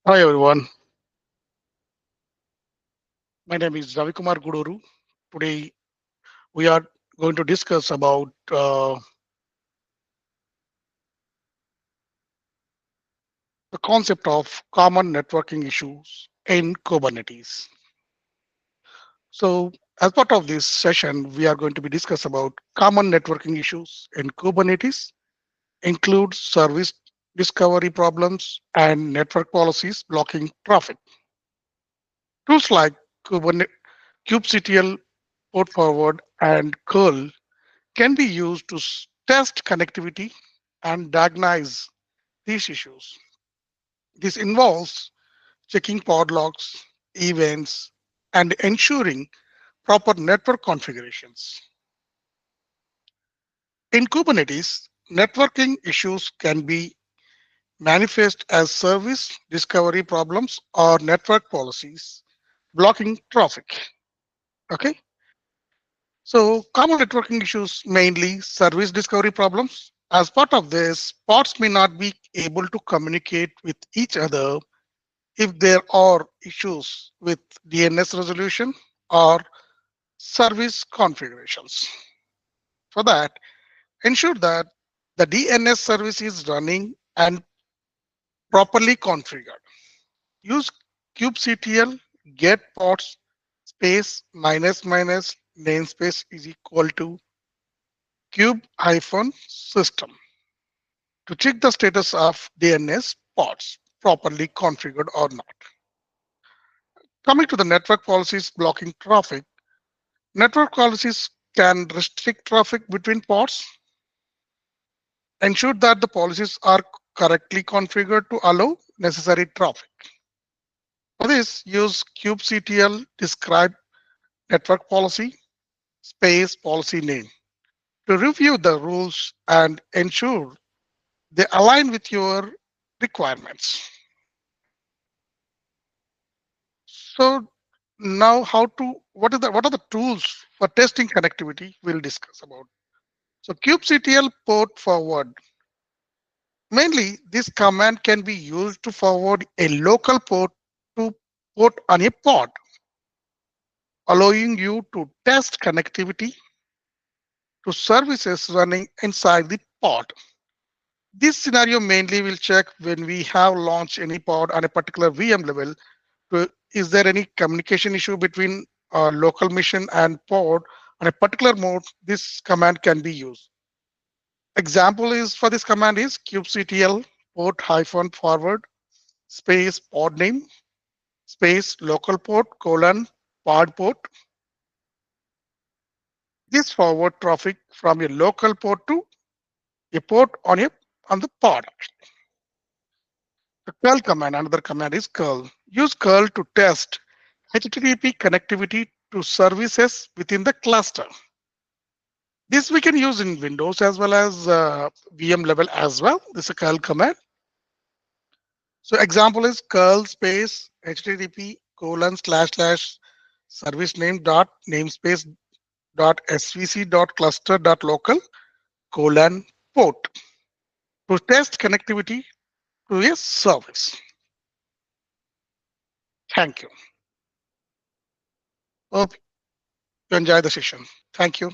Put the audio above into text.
Hi everyone, my name is Ravikumar Guduru. Today we are going to discuss about the concept of common networking issues in Kubernetes. So as part of this session, we are going to be discuss about common networking issues in Kubernetes, include service discovery problems and network policies blocking traffic. Tools like Kubernetes, kubectl, port forward, and curl can be used to test connectivity and diagnose these issues. This involves checking pod logs, events, and ensuring proper network configurations. In Kubernetes, networking issues can be manifest as service discovery problems or network policies blocking traffic. Okay, so common networking issues mainly service discovery problems. As part of this, pods may not be able to communicate with each other if there are issues with DNS resolution or service configurations. For that, ensure that the DNS service is running and properly configured. Use kubectl get pods space minus minus namespace is equal to kube hyphen system to check the status of DNS pods properly configured or not. Coming to the network policies blocking traffic, network policies can restrict traffic between pods. Ensure that the policies are correctly configured to allow necessary traffic. For this, use kubectl describe network policy space policy name to review the rules and ensure they align with your requirements. So now what are the tools for testing connectivity we'll discuss about. So kubectl port forward. Mainly, this command can be used to forward a local port to port on a pod, allowing you to test connectivity to services running inside the pod. This scenario mainly will check when we have launched any pod on a particular VM level. Is there any communication issue between local machine and pod on a particular mode? This command can be used. Example is for this command is kubectl port hyphen forward space pod name space local port colon pod port. This forward traffic from a local port to a port on the pod. The curl command, another command is curl. Use curl to test HTTP connectivity to services within the cluster. This we can use in Windows as well as VM level as well. This is a curl command. So example is curl space HTTP colon slash slash service name dot namespace dot svc dot cluster dot local colon port to test connectivity to a service. Thank you. Hope you enjoy the session. Thank you.